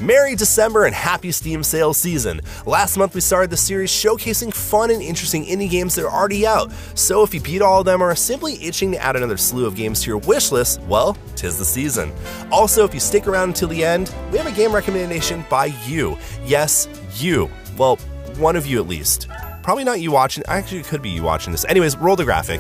Merry December and happy Steam sales season! Last month we started the series showcasing fun and interesting indie games that are already out, so if you beat all of them or are simply itching to add another slew of games to your wish list, well, 'tis the season. Also, if you stick around until the end, we have a game recommendation by you. Yes, you. Well, one of you at least. Probably not you watching, actually it could be you watching this. Anyways, roll the graphic.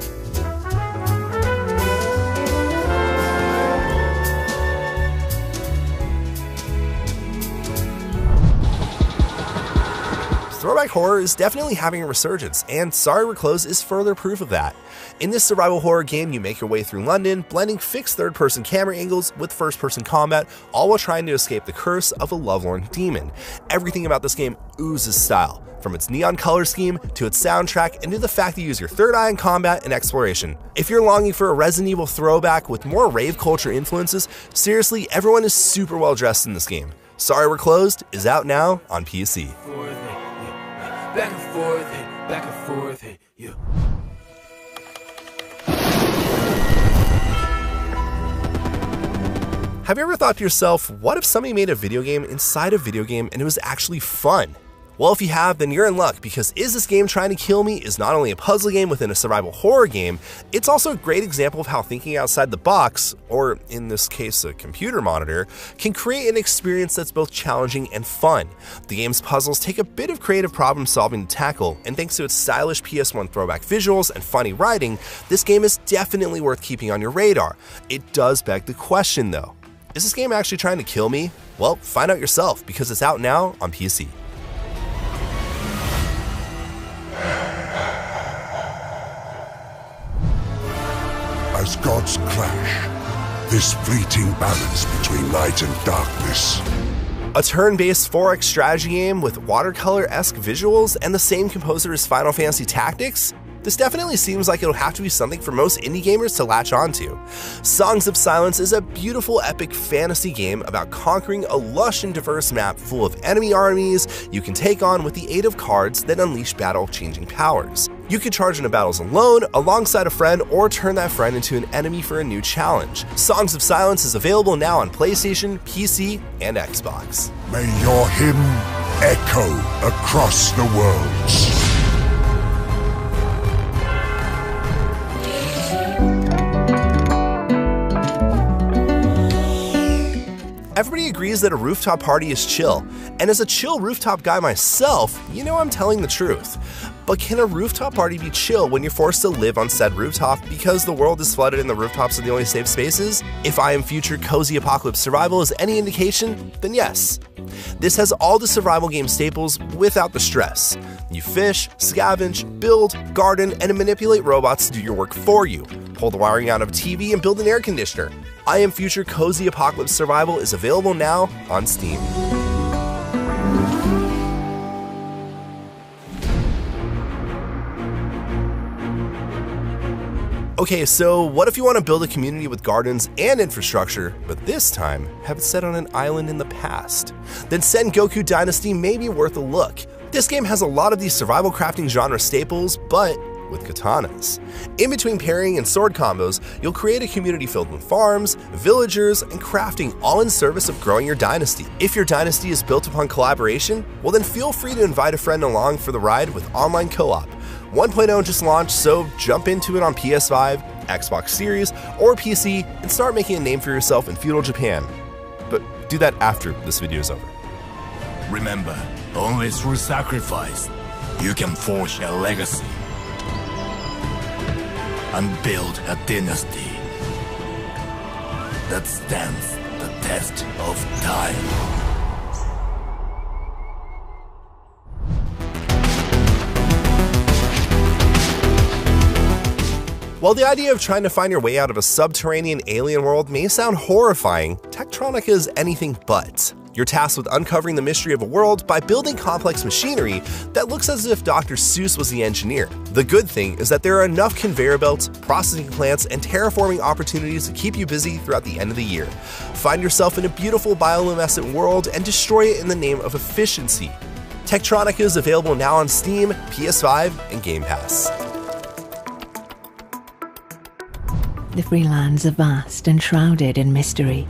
Throwback horror is definitely having a resurgence, and Sorry We're Closed is further proof of that. In this survival horror game, you make your way through London, blending fixed third-person camera angles with first-person combat, all while trying to escape the curse of a lovelorn demon. Everything about this game oozes style, from its neon color scheme to its soundtrack and to the fact that you use your third eye in combat and exploration. If you're longing for a Resident Evil throwback with more rave culture influences, seriously, everyone is super well dressed in this game. Sorry We're Closed is out now on PC. Back and forth, hey, back and forth, hey, yeah. Have you ever thought to yourself, what if somebody made a video game inside a video game and it was actually fun? Well, if you have, then you're in luck, because Is This Game Trying to Kill Me is not only a puzzle game within a survival horror game, it's also a great example of how thinking outside the box, or in this case a computer monitor, can create an experience that's both challenging and fun. The game's puzzles take a bit of creative problem solving to tackle, and thanks to its stylish PS1 throwback visuals and funny writing, this game is definitely worth keeping on your radar. It does beg the question though, is this game actually trying to kill me? Well, find out yourself, because it's out now on PC. As gods clash, this fleeting balance between light and darkness. A turn-based 4X strategy game with watercolor-esque visuals and the same composer as Final Fantasy Tactics? This definitely seems like it'll have to be something for most indie gamers to latch onto. Songs of Silence is a beautiful epic fantasy game about conquering a lush and diverse map full of enemy armies you can take on with the aid of cards that unleash battle-changing powers. You can charge into battles alone, alongside a friend, or turn that friend into an enemy for a new challenge. Songs of Silence is available now on PlayStation, PC, and Xbox. May your hymn echo across the worlds. Everybody agrees that a rooftop party is chill, and as a chill rooftop guy myself, you know I'm telling the truth. But can a rooftop party be chill when you're forced to live on said rooftop because the world is flooded and the rooftops are the only safe spaces? If I Am Future Cozy Apocalypse Survival is any indication, then yes. This has all the survival game staples without the stress. You fish, scavenge, build, garden, and manipulate robots to do your work for you. Pull the wiring out of a TV and build an air conditioner. I Am Future Cozy Apocalypse Survival is available now on Steam. Okay, so what if you want to build a community with gardens and infrastructure, but this time have it set on an island in the past? Then Sengoku Dynasty may be worth a look. This game has a lot of these survival crafting genre staples, but with katanas. In between parrying and sword combos, you'll create a community filled with farms, villagers, and crafting, all in service of growing your dynasty. If your dynasty is built upon collaboration, well then feel free to invite a friend along for the ride with online co-op. 1.0 just launched, so jump into it on PS5, Xbox Series, or PC and start making a name for yourself in feudal Japan. But do that after this video is over. Remember, only through sacrifice you can forge a legacy and build a dynasty that stands the test of time. While the idea of trying to find your way out of a subterranean alien world may sound horrifying, Techtonica is anything but. You're tasked with uncovering the mystery of a world by building complex machinery that looks as if Dr. Seuss was the engineer. The good thing is that there are enough conveyor belts, processing plants, and terraforming opportunities to keep you busy throughout the end of the year. Find yourself in a beautiful bioluminescent world and destroy it in the name of efficiency. Techtonica is available now on Steam, PS5, and Game Pass. The free lands are vast and shrouded in mystery.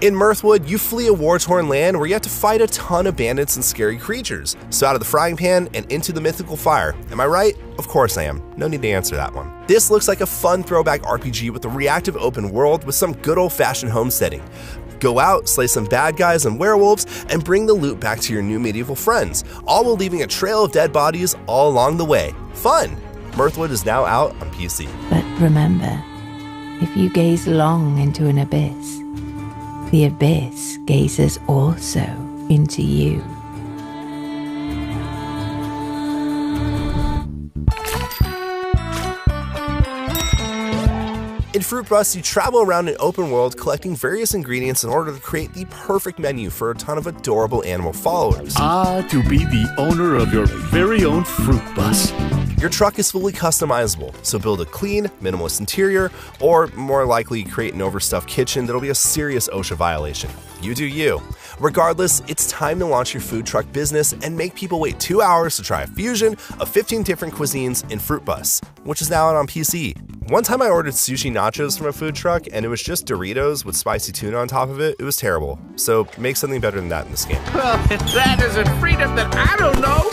In Mirthwood, you flee a war-torn land where you have to fight a ton of bandits and scary creatures. So out of the frying pan and into the mythical fire. Am I right? Of course I am. No need to answer that one. This looks like a fun throwback RPG with a reactive open world with some good old-fashioned homesteading. Go out, slay some bad guys and werewolves, and bring the loot back to your new medieval friends, all while leaving a trail of dead bodies all along the way. Fun! Mirthwood is now out on PC. But remember, if you gaze long into an abyss, the abyss gazes also into you. In Fruitbus, you travel around an open world collecting various ingredients in order to create the perfect menu for a ton of adorable animal followers. To be the owner of your very own Fruitbus. Your truck is fully customizable, so build a clean, minimalist interior, or more likely create an overstuffed kitchen that'll be a serious OSHA violation. You do you. Regardless, it's time to launch your food truck business and make people wait 2 hours to try a fusion of 15 different cuisines in Fruitbus, which is now out on PC. One time I ordered sushi nachos from a food truck and it was just Doritos with spicy tuna on top of it. It was terrible. So make something better than that in this game. Well, if that isn't freedom, then I don't know.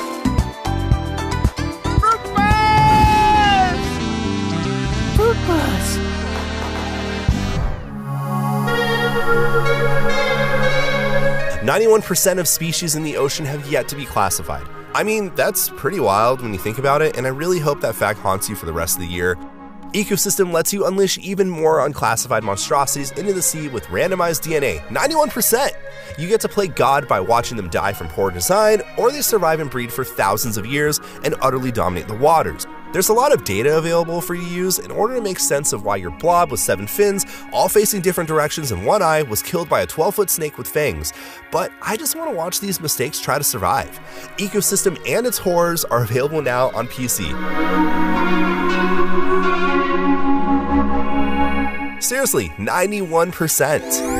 Fruitbus! 91% of species in the ocean have yet to be classified. I mean, that's pretty wild when you think about it, and I really hope that fact haunts you for the rest of the year. Ecosystem lets you unleash even more unclassified monstrosities into the sea with randomized DNA. 91%! You get to play God by watching them die from poor design, or they survive and breed for thousands of years and utterly dominate the waters. There's a lot of data available for you to use in order to make sense of why your blob with 7 fins, all facing different directions and 1 eye, was killed by a 12-foot snake with fangs. But I just want to watch these mistakes try to survive. Ecosystem and its horrors are available now on PC. Seriously, 91%.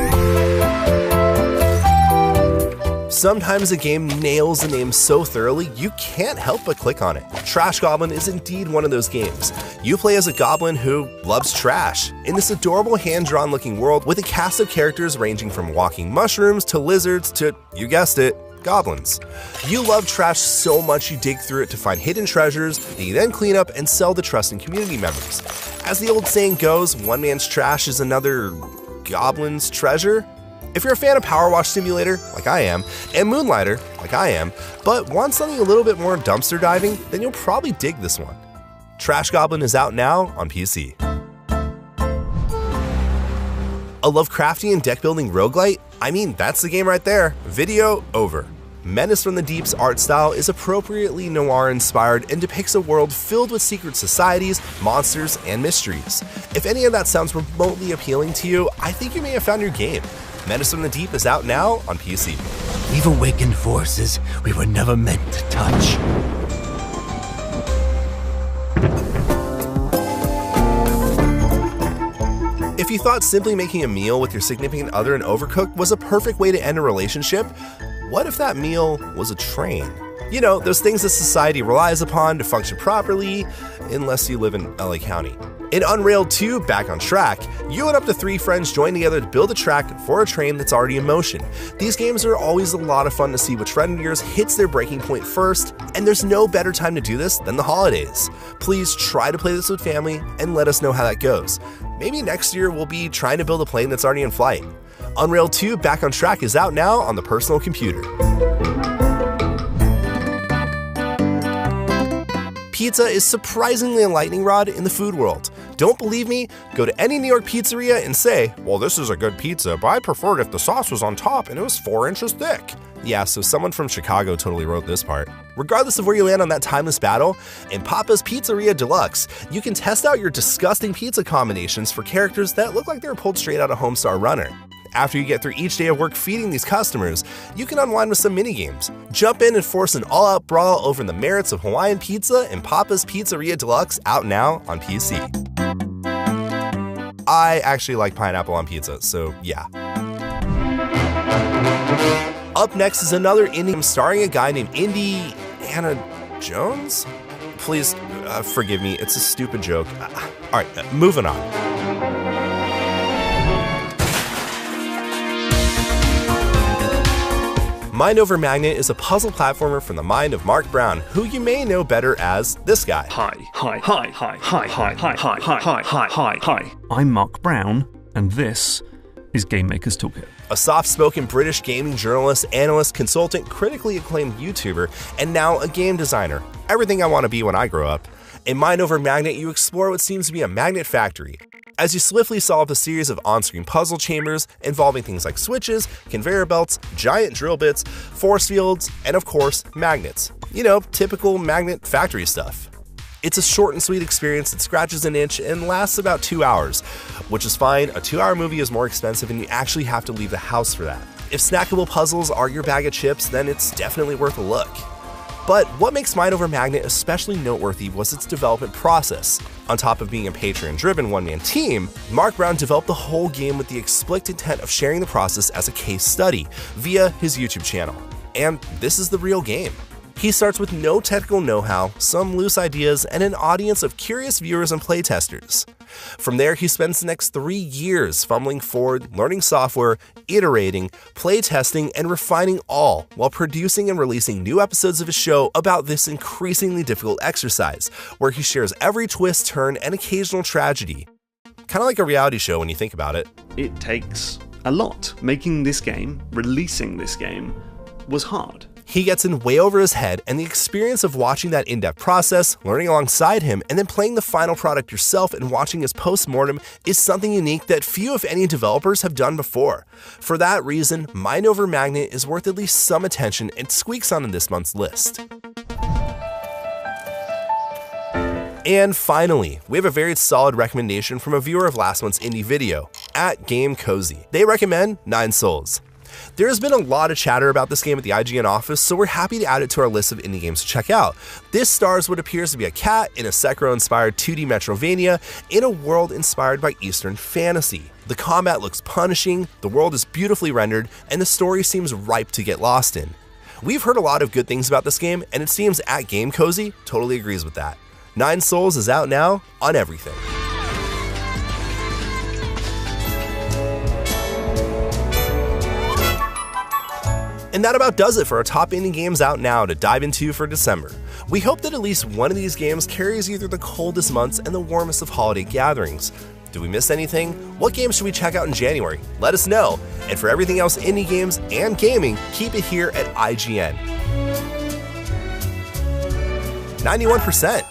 Sometimes a game nails a name so thoroughly, you can't help but click on it. Trash Goblin is indeed one of those games. You play as a goblin who loves trash in this adorable hand-drawn looking world with a cast of characters ranging from walking mushrooms to lizards to, you guessed it, goblins. You love trash so much you dig through it to find hidden treasures that you then clean up and sell to trusting community members. As the old saying goes, one man's trash is another goblin's treasure. If you're a fan of Power Wash Simulator, like I am, and Moonlighter, like I am, but want something a little bit more dumpster diving, then you'll probably dig this one. Trash Goblin is out now on PC. A Lovecraftian deck-building roguelite? I mean, that's the game right there. Video over. Menace from the Deep's art style is appropriately noir-inspired and depicts a world filled with secret societies, monsters, and mysteries. If any of that sounds remotely appealing to you, I think you may have found your game. Menace from the Deep is out now on PC. We've awakened forces we were never meant to touch. If you thought simply making a meal with your significant other and Overcooked was a perfect way to end a relationship, what if that meal was a train? You know, those things that society relies upon to function properly, unless you live in LA County. In Unrailed 2, Back on Track, you and up to 3 friends join together to build a track for a train that's already in motion. These games are always a lot of fun to see which friend of yours hits their breaking point first, and there's no better time to do this than the holidays. Please try to play this with family and let us know how that goes. Maybe next year we'll be trying to build a plane that's already in flight. Unrailed 2, Back on Track is out now on the personal computer. Pizza is surprisingly a lightning rod in the food world. Don't believe me? Go to any New York pizzeria and say, well, this is a good pizza, but I preferred if the sauce was on top and it was 4 inches thick. Yeah, so someone from Chicago totally wrote this part. Regardless of where you land on that timeless battle, in Papa's Pizzeria Deluxe, you can test out your disgusting pizza combinations for characters that look like they were pulled straight out of Homestar Runner. After you get through each day of work feeding these customers, you can unwind with some minigames. Jump in and force an all-out brawl over the merits of Hawaiian pizza in Papa's Pizzeria Deluxe, out now on PC. I actually like pineapple on pizza, so yeah. Up next is another indie game starring a guy named Indiana Jones? Please forgive me, it's a stupid joke. Alright, moving on. Mind Over Magnet is a puzzle platformer from the mind of Mark Brown, who you may know better as this guy. Hi. I'm Mark Brown, and this is Game Maker's Toolkit. A soft-spoken British gaming journalist, analyst, consultant, critically acclaimed YouTuber, and now a game designer. Everything I want to be when I grow up. In Mind Over Magnet, you explore what seems to be a magnet factory, as you swiftly solve a series of on-screen puzzle chambers involving things like switches, conveyor belts, giant drill bits, force fields, and of course, magnets. You know, typical magnet factory stuff. It's a short and sweet experience that scratches an itch and lasts about 2 hours, which is fine. A 2-hour movie is more expensive and you actually have to leave the house for that. If snackable puzzles are your bag of chips, then it's definitely worth a look. But what makes Mind Over Magnet especially noteworthy was its development process. On top of being a Patreon-driven one-man team, Mark Brown developed the whole game with the explicit intent of sharing the process as a case study via his YouTube channel. And this is the real game. He starts with no technical know-how, some loose ideas, and an audience of curious viewers and playtesters. From there, he spends the next 3 years fumbling forward, learning software, iterating, playtesting, and refining all while producing and releasing new episodes of his show about this increasingly difficult exercise, where he shares every twist, turn, and occasional tragedy. Kind of like a reality show when you think about it. It takes a lot. Making this game, releasing this game, was hard. He gets in way over his head, and the experience of watching that in-depth process, learning alongside him, and then playing the final product yourself and watching his post-mortem is something unique that few, if any, developers have done before. For that reason, Mind Over Magnet is worth at least some attention and squeaks on this month's list. And finally, we have a very solid recommendation from a viewer of last month's indie video, @GameCozy. They recommend 9 Souls. There has been a lot of chatter about this game at the IGN office, so we're happy to add it to our list of indie games to check out. This stars what appears to be a cat in a Sekiro-inspired 2D Metroidvania in a world inspired by Eastern fantasy. The combat looks punishing, the world is beautifully rendered, and the story seems ripe to get lost in. We've heard a lot of good things about this game, and it seems @GameCozy totally agrees with that. 9 Souls is out now on everything. And that about does it for our top indie games out now to dive into for December. We hope that at least one of these games carries you through the coldest months and the warmest of holiday gatherings. Did we miss anything? What games should we check out in January? Let us know. And for everything else indie games and gaming, keep it here at IGN. 91%.